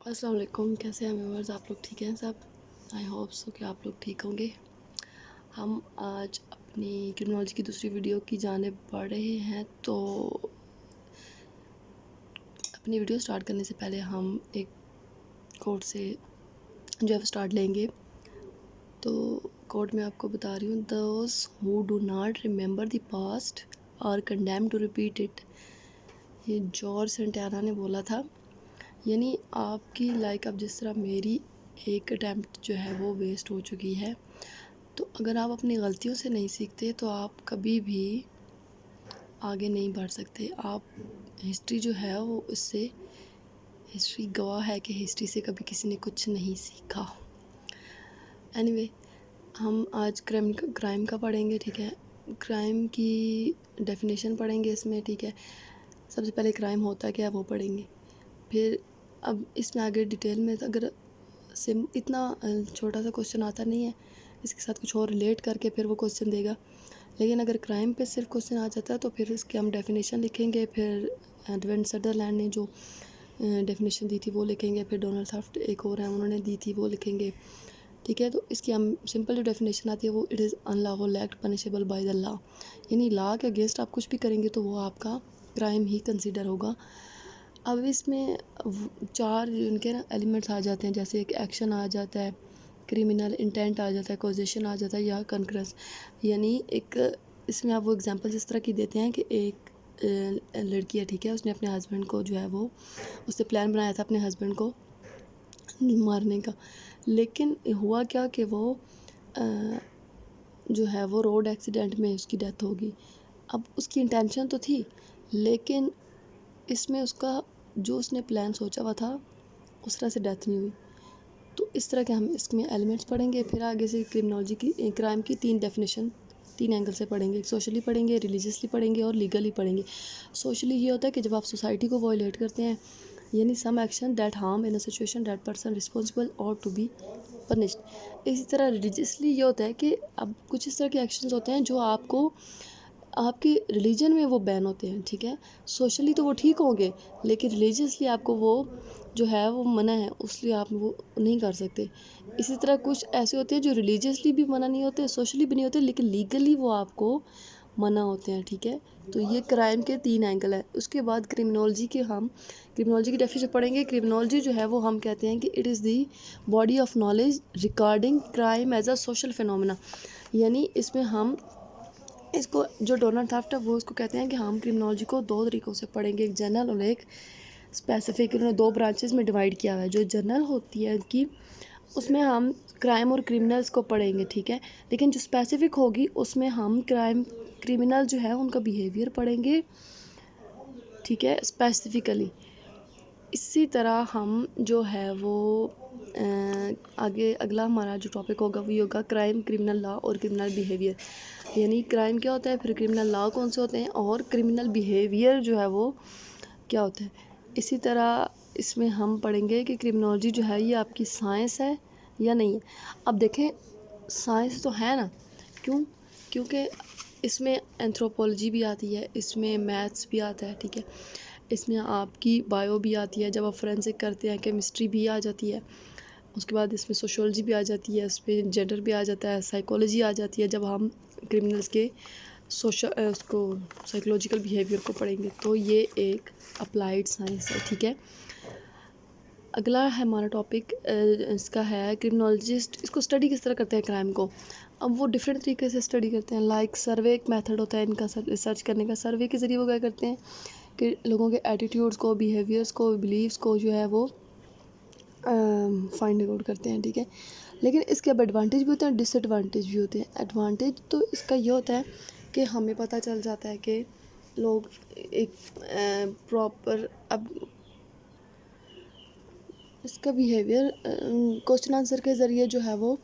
अस्सलाम वालेकुम। कैसे हैं व्यूअर्स? आप लोग ठीक हैं सब? आई होप सो कि आप लोग ठीक होंगे। हम आज अपनी क्रिमिनोलॉजी की दूसरी वीडियो की जानिब बढ़ रहे हैं। तो अपनी वीडियो स्टार्ट करने से पहले हम एक कोट से जो है स्टार्ट लेंगे। तो कोट में आपको बता रही हूँ, those who do not remember the past are condemned to repeat it. ये जॉर्ज सेंटाना ने बोला था। यानी आपकी अब जिस तरह मेरी एक अटैम्प्ट जो है वो वेस्ट हो चुकी है, तो अगर आप अपनी गलतियों से नहीं सीखते तो आप कभी भी आगे नहीं बढ़ सकते। आप हिस्ट्री जो है वो इससे हिस्ट्री गवाह है कि हिस्ट्री से कभी किसी ने कुछ नहीं सीखा। एनीवे, हम आज क्राइम का पढ़ेंगे, ठीक है। क्राइम की डेफिनेशन पढ़ेंगे इसमें, ठीक है। सबसे पहले क्राइम होता क्या है वो पढ़ेंगे, फिर अब इसमें आगे डिटेल में अगर इतना छोटा सा क्वेश्चन आता नहीं है, इसके साथ कुछ और रिलेट करके फिर वो क्वेश्चन देगा। लेकिन अगर क्राइम पे सिर्फ क्वेश्चन आ जाता है तो फिर इसकी हम डेफिनेशन लिखेंगे, फिर एडवेंट सदरलैंड ने जो डेफिनेशन दी थी वो लिखेंगे, फिर डोनाल्ड थफ्ट एक और है उन्होंने दी थी वो लिखेंगे, ठीक है। तो इसकी हम सिंपल जो डेफिनेशन आती है वो it is unlawful act punishable by the law. यानी लॉ के अगेंस्ट आप कुछ भी करेंगे तो वो आपका क्राइम ही कंसिडर होगा। अब इसमें चार उनके ना एलिमेंट्स आ जाते हैं, जैसे एक एक्शन आ जाता है, क्रिमिनल इंटेंट आ जाता है, कॉजेशन आ जाता है या कंकरेंस। यानी एक इसमें आप वो एग्जांपल इस तरह की देते हैं कि एक लड़की है, ठीक है, उसने अपने हस्बैंड को जो है वो उससे प्लान बनाया था अपने हस्बैंड को मारने का। लेकिन हुआ क्या कि वो जो है वो रोड एक्सीडेंट में उसकी डेथ होगी। अब उसकी इंटेंशन तो थी, लेकिन इसमें उसका जो उसने प्लान सोचा हुआ था उस तरह से डेथ नहीं हुई। तो इस तरह के हम इसमें एलिमेंट्स पढ़ेंगे। फिर आगे से क्रिमिनोलॉजी की क्राइम की तीन डेफिनेशन तीन एंगल से पढ़ेंगे। सोशली पढ़ेंगे, रिलीजियसली पढ़ेंगे और लीगली पढ़ेंगे। सोशली ये होता है कि जब आप सोसाइटी को वायलेट करते हैं, यानी some action that harm in a situation that person responsible और टू बी पनिश्ड। इसी तरह रिलीजियसली ये होता है कि अब कुछ इस तरह के एक्शंस होते हैं जो आपको आपके रिलीजन में वो बैन होते हैं, ठीक है। सोशली तो वो ठीक होंगे, लेकिन रिलीजियसली आपको वो जो है वो मना है, उसलिए आप वो नहीं कर सकते। इसी तरह कुछ ऐसे होते हैं जो रिलीजियसली भी मना नहीं होते, सोशली भी नहीं होते, लेकिन लीगली वो आपको मना होते हैं, ठीक है। तो ये क्राइम के तीन एंगल है। उसके बाद क्रिमिनोलॉजी की डेफिनेशन पढ़ेंगे। क्रिमिनोलॉजी जो है वो हम कहते हैं कि it is the body of knowledge regarding crime as a social phenomena. यानी इसमें हम इसको जो डोनाल्ड थफ्ट है वो इसको कहते हैं कि हम क्रिमिनोलॉजी को दो तरीक़ों से पढ़ेंगे, एक जनरल और एक स्पेसिफिक। उन्होंने दो ब्रांचेस में डिवाइड किया हुआ है। जो जनरल होती है कि उसमें हम क्राइम और क्रिमिनल्स को पढ़ेंगे, ठीक है। लेकिन जो स्पेसिफिक होगी उसमें हम क्रिमिनल जो है उनका बिहेवियर पढ़ेंगे, ठीक है, स्पेसिफिकली। इसी तरह हम जो है वो आगे अगला हमारा जो टॉपिक होगा वो होगा क्राइम, क्रिमिनल लॉ और क्रिमिनल बिहेवियर। यानी क्राइम क्या होता है, फिर क्रिमिनल लॉ कौन से होते हैं और क्रिमिनल बिहेवियर जो है वो क्या होता है। इसी तरह इसमें हम पढ़ेंगे कि क्रिमिनोलॉजी जो है ये आपकी साइंस है या नहीं है। अब देखें, साइंस तो है ना, क्यों? क्योंकि इसमें एंथ्रोपोलॉजी भी आती है, इसमें मैथ्स भी आता है, ठीक है। इसमें आपकी बायो भी आती है, जब आप फोरेंसिक करते हैं केमिस्ट्री भी आ जाती है। उसके बाद इसमें सोशियोलॉजी भी आ जाती है, इसमें जेंडर भी आ जाता है, साइकोलॉजी आ जाती है जब हम क्रिमिनल्स के उसको साइकोलॉजिकल बिहेवियर को पढ़ेंगे। तो ये एक अप्लाइड साइंस है, ठीक है। अगला है हमारा टॉपिक, इसका है क्रिमिनोलॉजिस्ट इसको स्टडी किस तरह करते हैं क्राइम को। अब वो डिफरेंट तरीके से स्टडी करते हैं। लाइक सर्वे एक मेथड होता है इनका रिसर्च करने का। सर्वे के ज़रिए वो क्या करते हैं कि लोगों के एटीट्यूड्स को, बिहेवियर्स को, बिलीव्स को जो है वो फाइंड आउट करते हैं, ठीक है। लेकिन इसके अब एडवांटेज भी होते हैं, डिसएडवांटेज भी होते हैं। एडवांटेज तो इसका ये होता है कि हमें पता चल जाता है कि लोग एक प्रॉपर अब इसका बिहेवियर क्वेश्चन आंसर के ज़रिए जो है वो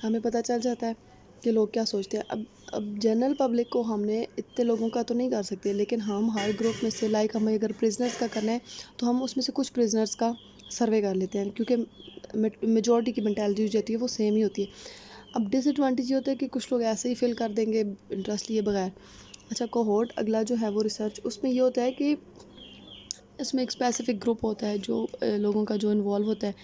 हमें पता चल जाता है कि लोग क्या सोचते हैं। अब जनरल पब्लिक को हमने इतने लोगों का तो नहीं कर सकते, लेकिन हम हर ग्रुप में से हमें अगर प्रिजनर्स का करना है तो हम उसमें से कुछ प्रिजनर्स का सर्वे कर लेते हैं, क्योंकि मेजॉरिटी की मेंटालिटी जो होती है वो सेम ही होती है। अब डिसएडवांटेज ये होता है कि कुछ लोग ऐसे ही फिल कर देंगे इंटरेस्ट लिए बगैर। अच्छा, कोहोर्ट अगला जो है वो रिसर्च, उसमें ये होता है कि इसमें एक स्पेसिफिक ग्रुप होता है जो लोगों का जो इन्वॉल्व होता है,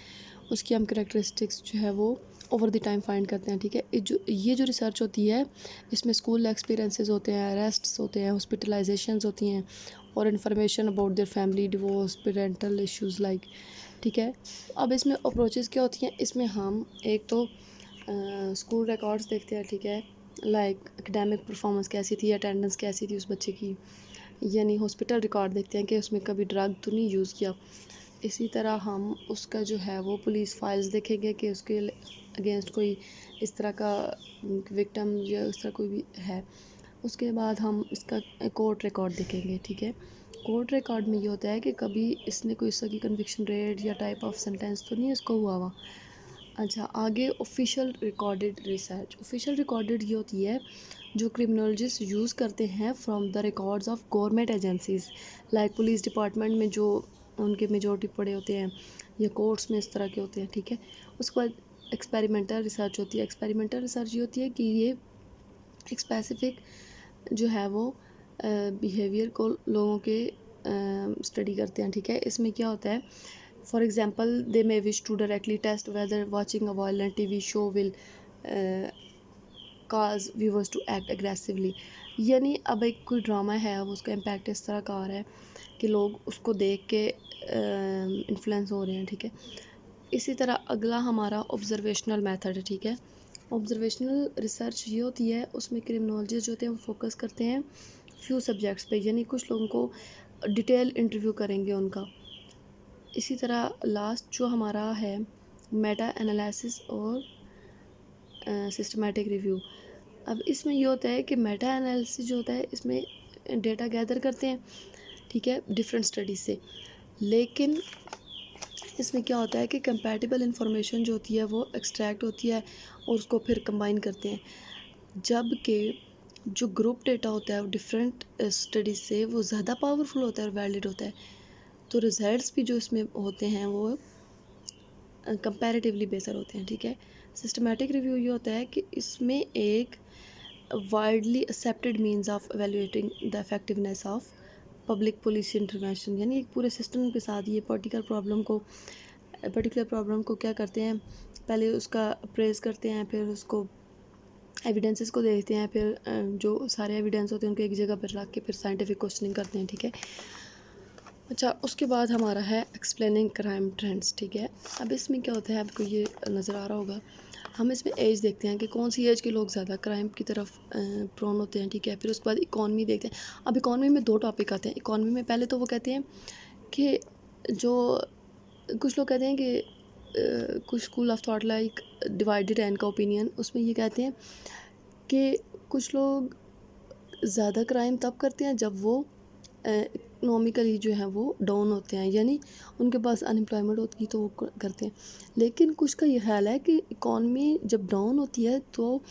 उसकी हम करेक्टरिस्टिक्स जो है वो ओवर द टाइम फाइंड करते हैं, ठीक है। ये जो रिसर्च होती है, इसमें स्कूल एक्सपीरियंसेस होते हैं, अरेस्ट्स होते हैं, हॉस्पिटलाइजेशंस होती हैं, और information about their family, divorce, parental issues like, ठीक है। अब इसमें अप्रोचेस क्या होती हैं, इसमें हम एक तो स्कूल रिकॉर्ड्स देखते हैं, ठीक है, लाइक एकेडमिक परफॉर्मेंस कैसी थी, अटेंडेंस कैसी थी उस बच्चे की, यानी हॉस्पिटल रिकॉर्ड देखते हैं कि उसमें कभी ड्रग तो नहीं यूज़ किया। इसी तरह हम उसका जो है वो पुलिस फाइल्स देखेंगे कि उसके अगेंस्ट कोई इस तरह का विक्टिम या इस तरह कोई भी है। उसके बाद हम इसका कोर्ट रिकॉर्ड देखेंगे, ठीक है। कोर्ट रिकॉर्ड में ये होता है कि कभी इसने कोई इस तरह की कन्विक्शन रेट या टाइप ऑफ सेंटेंस तो नहीं इसको हुआ। अच्छा, आगे official recorded research. Official recorded ये होती है जो क्रिमिनोलॉजिस्ट यूज़ करते हैं from the records of government agencies, like police department में जो उनके मेजॉरिटी पड़े होते हैं, या कोर्ट्स में इस तरह के होते हैं, ठीक है। उसके बाद एक्सपेरिमेंटल रिसर्च होती है। एक्सपेरिमेंटल रिसर्च ये होती है कि ये एक स्पेसिफिक जो है वो बिहेवियर को लोगों के स्टडी करते हैं, ठीक है। इसमें क्या होता है, for example they may wish to directly test whether watching a violent TV show will cause viewers to act aggressively, यानी अब एक कोई ड्रामा है, अब उसका इम्पैक्ट इस तरह का आ रहा है कि लोग उसको देख के इन्फ्लुएंस हो रहे हैं, ठीक है। इसी तरह अगला हमारा ऑब्जर्वेशनल मेथड है, ठीक है। ऑब्जर्वेशनल रिसर्च ये होती है, उसमें क्रिमिनोलॉजिस्ट जो होते हैं वो फोकस करते हैं फ्यू सब्जेक्ट्स पे, यानी कुछ लोगों को डिटेल इंटरव्यू करेंगे उनका। इसी तरह लास्ट जो हमारा है मेटा एनालिसिस और सिस्टमेटिक रिव्यू। अब इसमें ये होता है कि मेटा एनालिसिस जो होता है, इसमें डेटा गैदर करते हैं, ठीक है, डिफरेंट स्टडीज़ से, लेकिन इसमें क्या होता है कि कंपैटिबल इन्फॉर्मेशन जो होती है वो एक्सट्रैक्ट होती है और उसको फिर कंबाइन करते हैं, जबकि जो ग्रुप डेटा होता है वो डिफरेंट स्टडीज़ से वो ज़्यादा पावरफुल होता है और वैलिड होता है। तो रिजल्ट्स भी जो इसमें होते हैं वो कंपैरेटिवली बेहतर होते हैं, ठीक है। सिस्टमैटिक रिव्यू ये होता है कि इसमें एक widely accepted means of evaluating the effectiveness of public police intervention, यानी एक पूरे सिस्टम के साथ ये पर्टिकुलर प्रॉब्लम को क्या करते हैं, पहले उसका अप्रेज करते हैं, फिर उसको एविडेंसेस को देखते हैं, फिर जो सारे एविडेंस होते हैं उनको एक जगह पर रख के फिर साइंटिफिक क्वेश्चनिंग करते हैं, ठीक है। अच्छा, उसके बाद हमारा है एक्सप्लेनिंग क्राइम ट्रेंड्स, ठीक है। अब इसमें क्या होता है, आपको ये नज़र आ रहा होगा, हम इसमें एज देखते हैं कि कौन सी एज के लोग ज़्यादा क्राइम की तरफ प्रोन होते हैं, ठीक है। फिर उसके बाद इकॉनमी देखते हैं। अब इकॉनमी में दो टॉपिक आते हैं। इकॉनमी में पहले तो वो कहते हैं कि जो कुछ लोग कहते हैं कि कुछ school of thought like divided है इनका ओपिनियन, उसमें ये कहते हैं कि कुछ लोग ज़्यादा क्राइम तब करते हैं जब वो इकनॉमिकली जो है वो डाउन होते हैं, यानी उनके पास अनएम्प्लॉयमेंट होती है तो वो करते हैं। लेकिन कुछ का ये ख्याल है कि इकॉनमी जब डाउन होती है तो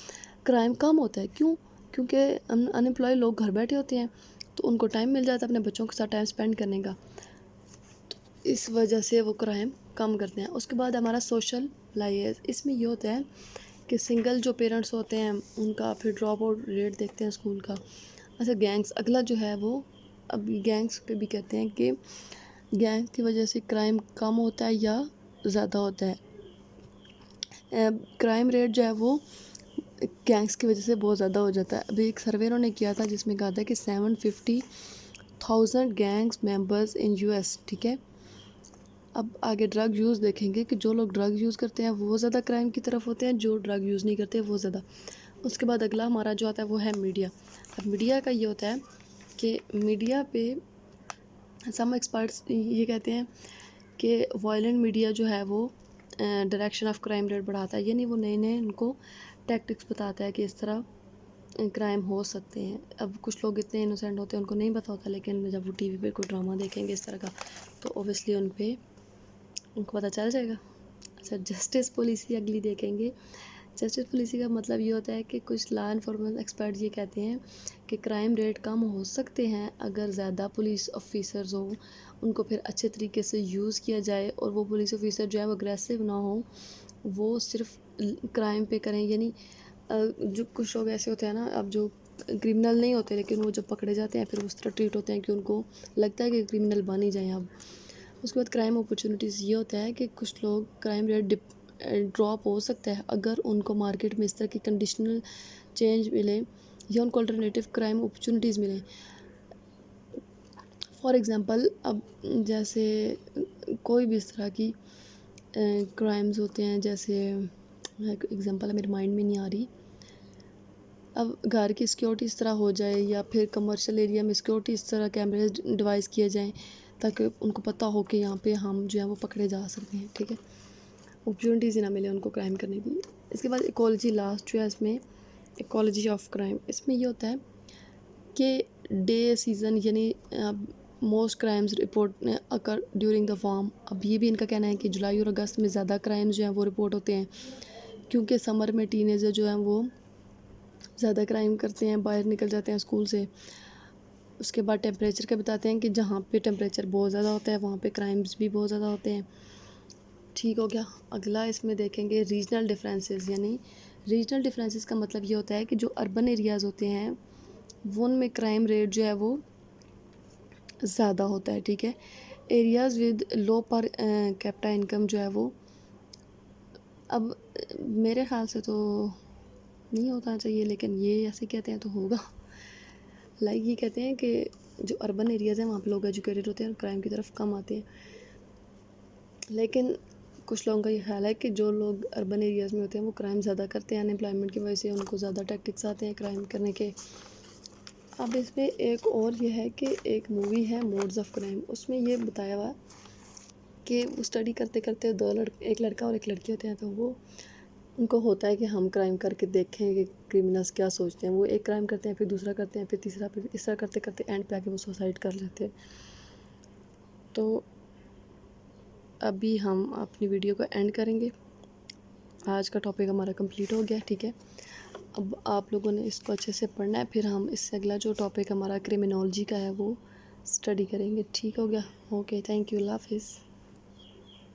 क्राइम कम होता है। क्यों? क्योंकि अनएम्प्लॉय लोग घर बैठे होते हैं तो उनको टाइम मिल जाता है अपने बच्चों के साथ टाइम स्पेंड करने का, तो इस वजह से वो क्राइम कम करते हैं। उसके बाद हमारा सोशल लाइज, इसमें ये होता है कि सिंगल जो पेरेंट्स होते हैं उनका फिर ड्रॉप आउट रेट देखते हैं स्कूल का। अच्छा, गैंग्स अगला जो है वो, अब गैंग्स पे भी कहते हैं कि गैंग की वजह से क्राइम कम होता है या ज़्यादा होता है। क्राइम रेट जो है वो गैंग्स की वजह से बहुत ज़्यादा हो जाता है। अभी एक सर्वे उन्होंने किया था जिसमें कहा था कि 750,000 गैंग्स मेंबर्स इन यूएस, ठीक है। अब आगे ड्रग यूज़ देखेंगे कि जो लोग ड्रग यूज़ करते हैं वो ज़्यादा क्राइम की तरफ होते हैं, जो ड्रग यूज़ नहीं करते वो ज़्यादा। उसके बाद अगला हमारा जो आता है वो है मीडिया। अब मीडिया का ये होता है कि मीडिया पे सम एक्सपर्ट्स ये कहते हैं कि वायलेंट मीडिया जो है वो डायरेक्शन ऑफ क्राइम रेट बढ़ाता है, यानी वो नए नए उनको टैक्टिक्स बताता है कि इस तरह क्राइम हो सकते हैं। अब कुछ लोग इतने इनोसेंट होते हैं उनको नहीं पता होता, लेकिन जब वो टीवी पे कोई ड्रामा देखेंगे इस तरह का तो ओबियसली उनको पता चल जाएगा। अच्छा, जस्टिस पॉलिसी अगली देखेंगे। जस्टिस पॉलिसी का मतलब ये होता है कि कुछ लॉ इन्फोर्समेंट एक्सपर्ट ये कहते हैं कि क्राइम रेट कम हो सकते हैं अगर ज़्यादा पुलिस ऑफिसर्स हों, उनको फिर अच्छे तरीके से यूज़ किया जाए, और वो पुलिस ऑफिसर जो है वो अग्रेसिव ना हो, वो सिर्फ क्राइम पे करें। यानी जो कुछ लोग ऐसे होते हैं ना, अब जो क्रिमिनल नहीं होते, लेकिन वो जब पकड़े जाते हैं फिर उस तरह ट्रीट होते हैं कि उनको लगता है कि क्रिमिनल बन ही जाएँ अब। उसके बाद क्राइम अपॉर्चुनिटीज़ ये होता है कि कुछ लोग क्राइम रेट ड्रॉप हो सकता है अगर उनको मार्केट में इस तरह की कंडीशनल चेंज मिले या उनको अल्टरनेटिव क्राइम अपॉर्चुनिटीज़ मिलें। फॉर एग्ज़ाम्पल, अब जैसे कोई भी इस तरह की क्राइम्स होते हैं, जैसे एक एग्ज़ाम्पल है मेरे माइंड में नहीं आ रही। अब घर की सिक्योरिटी इस तरह हो जाए या फिर कमर्शियल एरिया में सिक्योरिटी इस तरह कैमरे डिवाइस किए जाएँ ताकि उनको पता हो कि यहाँ पे हम जो है वो पकड़े जा सकते हैं, ठीक है। अपॉर्चुनिटीज़ ही ना मिले उनको क्राइम करने की। इसके बाद इकोलॉजी लास्ट जो है इसमें, इकोलॉजी ऑफ क्राइम, इसमें ये होता है कि डे सीज़न यानी most crimes report occur during the warm. अब ये भी इनका कहना है कि जुलाई और अगस्त में ज़्यादा क्राइम्स जो हैं वो रिपोर्ट होते हैं, क्योंकि समर में टीनेजर जो हैं वो ज़्यादा क्राइम करते हैं, बाहर निकल जाते हैं स्कूल से। उसके बाद टेम्परेचर का बताते हैं कि जहाँ पे टेम्परेचर बहुत ज़्यादा होता है वहाँ पे क्राइम्स भी बहुत ज़्यादा होते हैं। ठीक हो गया। अगला इसमें देखेंगे रीजनल डिफरेंसेस, यानी रीजनल डिफरेंसेस का मतलब ये होता है कि जो अर्बन एरियाज़ होते हैं वो उनमें क्राइम रेट जो है वो ज़्यादा होता है, ठीक है। Areas with low per capita income जो है वो, अब मेरे ख़्याल से तो नहीं होना चाहिए, लेकिन ये ऐसे कहते हैं तो होगा। लाइक ये कहते हैं कि जो अर्बन एरियाज़ हैं वहाँ पे लोग एजुकेटेड होते हैं और क्राइम की तरफ कम आते हैं, लेकिन कुछ लोगों का ये ख्याल है कि जो लोग अर्बन एरियाज़ में होते हैं वो क्राइम ज़्यादा करते हैं, अनएम्प्लॉयमेंट की वजह से उनको ज़्यादा टैक्टिक्स आते हैं क्राइम करने के। अब इसमें एक और ये है कि एक मूवी है मोड्स ऑफ क्राइम, उसमें ये बताया हुआ कि वो स्टडी करते करते एक लड़का और एक लड़की होते हैं, तो वो उनको होता है कि हम क्राइम करके देखें कि क्रिमिनल्स क्या सोचते हैं। वो एक क्राइम करते हैं, फिर दूसरा करते हैं, फिर तीसरा, फिर इस तरह करते करते एंड पे आके वो सुसाइड कर लेते हैं। तो अभी हम अपनी वीडियो को एंड करेंगे। आज का टॉपिक हमारा कंप्लीट हो गया, ठीक है। अब आप लोगों ने इसको अच्छे से पढ़ना है, फिर हम इससे अगला जो टॉपिक हमारा क्रिमिनोलॉजी का है वो स्टडी करेंगे, ठीक हो गया। ओके, थैंक यू, अल्लाह हाफिज़।